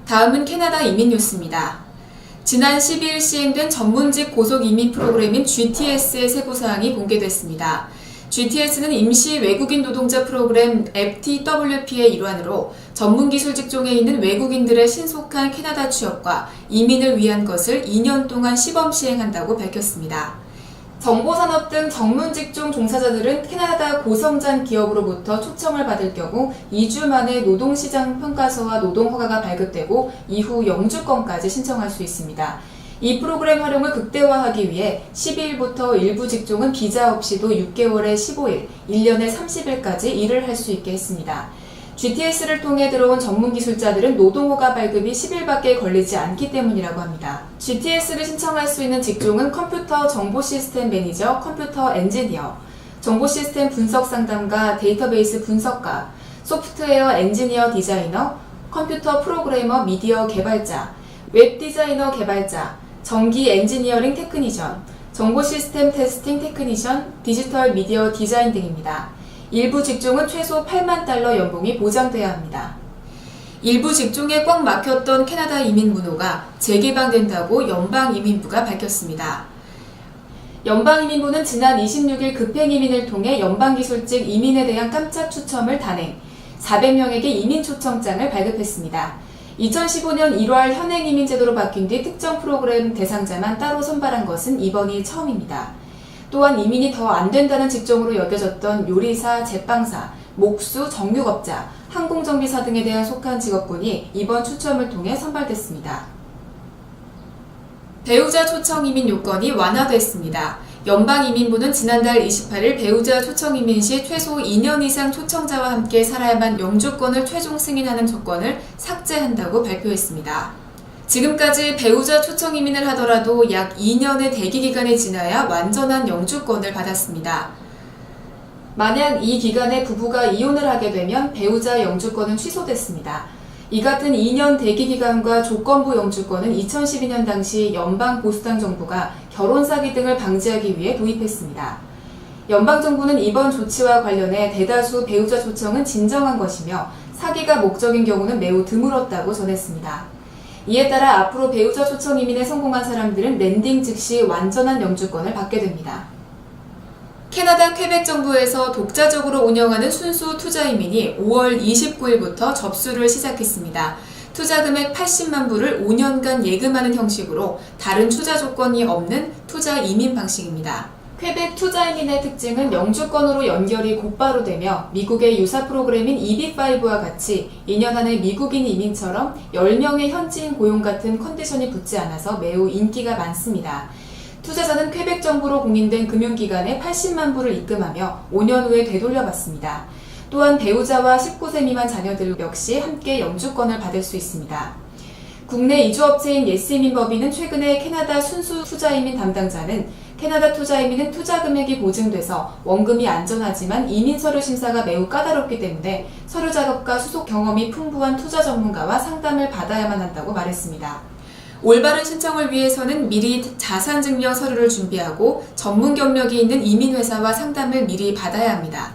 다음은 캐나다 이민 뉴스입니다. 지난 12일 시행된 전문직 고속 이민 프로그램인 GTS의 세부사항이 공개됐습니다. GTS는 임시 외국인 노동자 프로그램 FTWP의 일환으로 전문기술 직종에 있는 외국인들의 신속한 캐나다 취업과 이민을 위한 것을 2년 동안 시범 시행한다고 밝혔습니다. 정보산업 등 전문직종 종사자들은 캐나다 고성장 기업으로부터 초청을 받을 경우 2주 만에 노동시장 평가서와 노동허가가 발급되고 이후 영주권까지 신청할 수 있습니다. 이 프로그램 활용을 극대화하기 위해 12일부터 일부 직종은 비자 없이도 6개월에 15일, 1년에 30일까지 일을 할 수 있게 했습니다. GTS를 통해 들어온 전문기술자들은 노동허가 발급이 10일밖에 걸리지 않기 때문이라고 합니다. GTS를 신청할 수 있는 직종은 컴퓨터 정보시스템 매니저, 컴퓨터 엔지니어, 정보시스템 분석 상담가, 데이터베이스 분석가, 소프트웨어 엔지니어 디자이너, 컴퓨터 프로그래머 미디어 개발자, 웹 디자이너 개발자, 전기 엔지니어링 테크니션, 정보시스템 테스팅 테크니션, 디지털 미디어 디자인 등입니다. 일부 직종은 최소 $80,000 연봉이 보장돼야 합니다. 일부 직종에 꽉 막혔던 캐나다 이민 문호가 재개방된다고 연방이민부가 밝혔습니다. 연방이민부는 지난 26일 급행이민을 통해 연방기술직 이민에 대한 깜짝 추첨을 단행, 400명에게 이민 초청장을 발급했습니다. 2015년 1월 현행 이민 제도로 바뀐 뒤 특정 프로그램 대상자만 따로 선발한 것은 이번이 처음입니다. 또한 이민이 더 안 된다는 직종으로 여겨졌던 요리사, 제빵사, 목수, 정육업자, 항공정비사 등에 대한 속한 직업군이 이번 추첨을 통해 선발됐습니다. 배우자 초청 이민 요건이 완화됐습니다. 연방이민부는 지난달 28일 배우자 초청 이민 시 최소 2년 이상 초청자와 함께 살아야만 영주권을 최종 승인하는 조건을 삭제한다고 발표했습니다. 지금까지 배우자 초청 이민을 하더라도 약 2년의 대기 기간이 지나야 완전한 영주권을 받았습니다. 만약 이 기간에 부부가 이혼을 하게 되면 배우자 영주권은 취소됐습니다. 이 같은 2년 대기 기간과 조건부 영주권은 2012년 당시 연방 보수당 정부가 결혼 사기 등을 방지하기 위해 도입했습니다. 연방정부는 이번 조치와 관련해 대다수 배우자 초청은 진정한 것이며 사기가 목적인 경우는 매우 드물었다고 전했습니다. 이에 따라 앞으로 배우자 초청 이민에 성공한 사람들은 랜딩 즉시 완전한 영주권을 받게 됩니다. 캐나다 퀘벡 정부에서 독자적으로 운영하는 순수 투자 이민이 5월 29일부터 접수를 시작했습니다. 투자 금액 80만 불을 5년간 예금하는 형식으로 다른 투자 조건이 없는 투자 이민 방식입니다. 퀘벡 투자 이민의 특징은 영주권으로 연결이 곧바로 되며 미국의 유사 프로그램인 EB5와 같이 2년 안에 미국인 이민처럼 10명의 현지인 고용 같은 컨디션이 붙지 않아서 매우 인기가 많습니다. 투자자는 퀘벡 정부로 공인된 금융기관에 80만 불을 입금하며 5년 후에 되돌려받습니다. 또한 배우자와 19세 미만 자녀들 역시 함께 영주권을 받을 수 있습니다. 국내 이주업체인 예스이민법인은 최근에 캐나다 순수 투자이민 담당자는 캐나다 투자이민은 투자 금액이 보증돼서 원금이 안전하지만 이민 서류 심사가 매우 까다롭기 때문에 서류 작업과 수속 경험이 풍부한 투자 전문가와 상담을 받아야만 한다고 말했습니다. 올바른 신청을 위해서는 미리 자산증명 서류를 준비하고 전문 경력이 있는 이민회사와 상담을 미리 받아야 합니다.